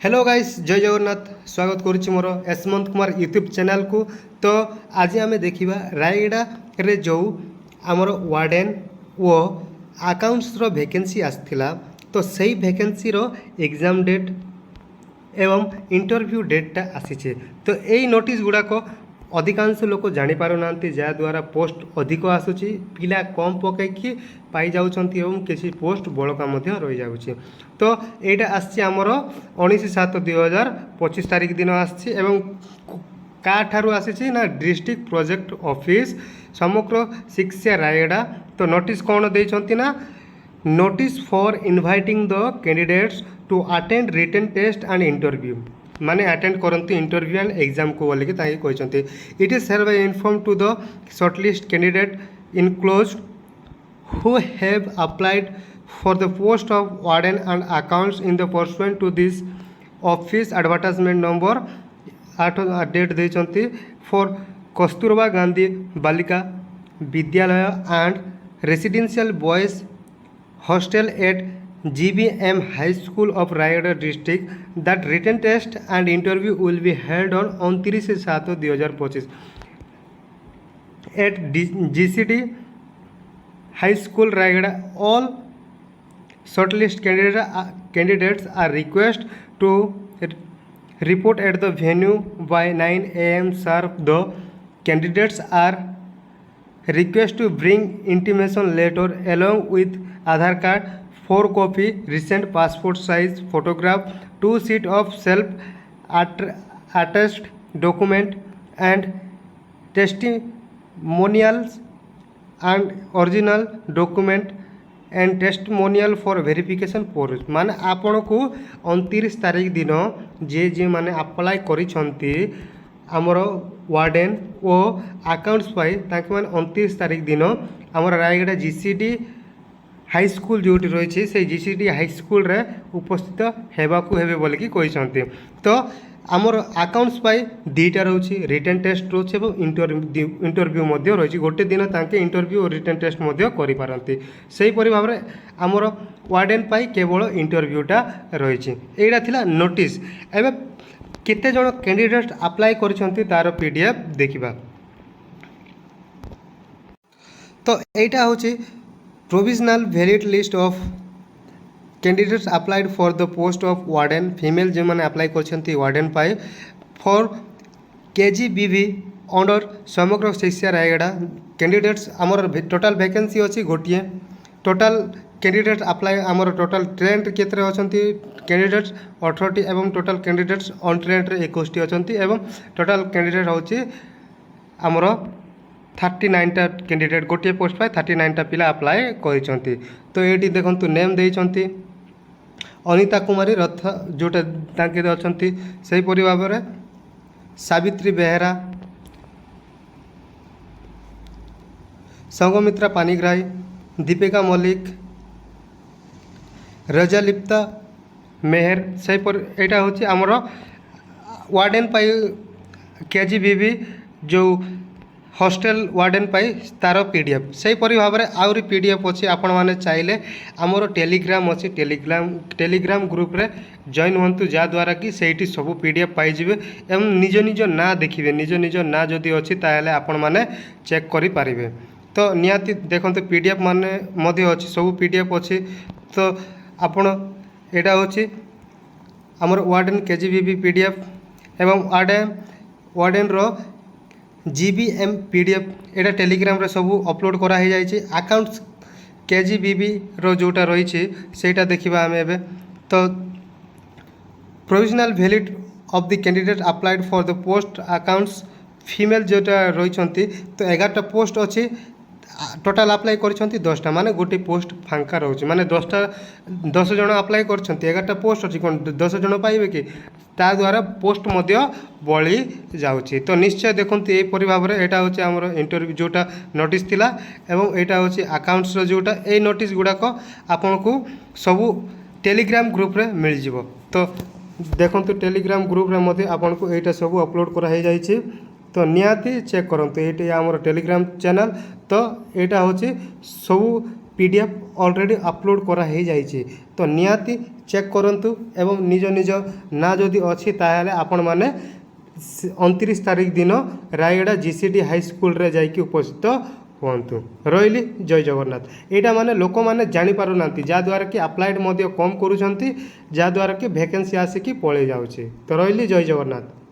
Hello guys, जय जगन्नाथ। स्वागत करुच्ची मोर Yashwant Kumar YouTube channel को। तो आज आम देखा रायगड़ा रे जो आमर वार्डेन वो आकाउंट्स रो वैकेंसी आसथिला, तो सही वैकेंसी रो एग्जाम डेट एवं इंटरव्यू डेटा आसीचे। तो यही नोटिस गुड़ाक अधिकांश लोक जापार ना, जहाद्वारा पोस्ट अधिक आसूची, पिला कम पकईकि पाई जाउछंती एवं किसी पोस्ट बड़का मध्य रही जाउछि। तो यहाँ आसी आमर 19/7/2025 तारीख दिन आसी एवं काठारू आसी ना डिस्ट्रिक्ट प्रोजेक्ट ऑफिस समग्र शिक्षा रायगड़ा। तो नोटिस कौन देइछंती ना, notice for inviting the candidates to attend written test and interview, माने अटेंड करते इंटरव्यू एंड एग्जाम को बोलिक कहते। It is survey inform to the shortlist candidate enclose who have applied for the post of warden and accounts in the pursuant to this office advertisement number 8 date देइछंती for Kasturba Gandhi Balika Vidyalaya and residential boys hostel at GBM High School of Rayagada district. That written test and interview will be held on 29/7/2025 at GCD High School Rayagada. All shortlist candidates are requested to report at the venue by 9 a.m. sharp. The candidates are requested to bring intimation letter along with Aadhaar card, 4 copy recent passport size photograph, 2 sheet of self attached document and testimonials and original document and testimonial for verification purpose। माने आपण को 29 तारीख दिन जे माने apply करिसंती आमर warden ओ accounts पाई ताके माने 29 तारीख दिन आमर रायगड़ा जीसीडी हाई स्कूल जोटी रही से जीसीडी हाई स्कूल रे उपस्थित हेबाकू हेबे बोलिकी कहिसंती। तो आमर आकाउंट्स पाई दुईटा रोचे, रिटन टेस्ट रोचे और इंटरव्यू मध्य रही। गोटे दिन तांके इंटरव्यू और रिटन टेस्ट मध्य करि पारंती। सेहीपरि भाव में आमर वार्डेन पाई केवल इंटरव्यूटा रही। एटा थिला नोटिस। एबे केते जण कैंडिडेट अप्लाई करिसंती तार पीडीएफ देखिबा। तो एटा होची provisional valid list of candidates applied for the post of warden female जो मैंने अप्लाई कर वार्डेन पाए फॉर केजीबीवी अंडर समग्र शिक्षा रायगड़ा। कैंडिडेट्स आमर टोटाल वैकेंसी अच्छी गोटे। टोटाल कैंडिडेट अप्लाई आमर टोटाल ट्रेंड केते अच्छी कैंडिडेट्स 18टी एवं टोटाल कैंडिडेट्स ऑन ट्रेंड 21टी अच्छी एवं टोटाल कैंडिडेट होची आमर 39टा कैंडिडेट गोटे पोस्ट पाए 39टा पिला अप्लाई करिसंती। तो ये देखंतु नेम देइसंती अनिता कुमारी रथ जोटा तांके अच्छी सेहीपरि भाव में सावित्री बेहेरा, संगमित्रा पानीग्राही, दीपिका मल्लिक, रजालिप्ता मेहर। सेहीपरि एटा होची आमर वार्डेन पाई केजीबीवी जो हॉस्टेल वार्डेन पाई तार पीडीएफ। सेहीपरि भाव में आउरी पीडीएफ अच्छी। आपण मैंने चाहिए आमर टेलीग्राम अच्छी, टेलीग्राम ग्रुप रे जॉइन हुंतु जहाद्वारा कि सेठी सब पीडीएफ पाइबे एवं निज निज ना देखिए। निज निज ना जदि अच्छी ताहले आपण माने चेक करि पारिबे। तो निहाती देखंतु पीडीएफ माने मध्य अच्छी, सब पीडीएफ अच्छी। तो आपण एटा होची आमर वार्डेन केजीबीवी पीडीएफ एवं वार्डेन रो जीबीएम पीडीएफ एटा टेलीग्राम रे सब अपलोड करा ही जाइए। अकाउंट्स केजीबीवी रो जोटा रही सेटा देखिबा आमे एबे। तो provisional valid of the candidate applied for the post accounts female जोटा रही। तो 11टा पोस्ट अच्छी, टोटाल अप्लाई करिसंती 10टा, माने गोटे पोस्ट फांका रोचे। माने 10 जन अप्लाई करिसंती, 11टा पोस्ट अच्छी, कौन 10 जन पाइबे कि ता द्वारा पोस्ट मध्य बड़ी जाउची। तो निश्चय देखंतु एपरि भाव में एटा होची हमर इंटरव्यू जोटा नोटिस थिला एवं एटा होची अकाउंट्स रो जोटा ए नोटिस गुडाक आपन को सब टेलीग्राम ग्रुप रे मिल जिवो। तो देखंतु टेलीग्राम ग्रुप रे मते आपन को एटा सब अपलोड करा हे जाइछि। तो निहाती चेक करंतु, ये आमर टेलीग्राम चैनल। तो यहाँ हूँ सब PDF ऑलरेडी अपलोड करा हो जाइए तो निहाती चेक करंतु एवं निज निज ना जदि अच्छी ताहले आपण माने 29 तारीख दिन रायगड़ा GCD हाई स्कूल रे जाइए उपस्थित हुअतु रही जय जगन्नाथ। यहाँ माने लोक मैंने जापार ना जहाँद्वारा कि अप्लाइड कम करुँच जहाँद्वारा कि भैकेंसी आसिकी पलि जाऊँगी तो रही जय जगन्नाथ।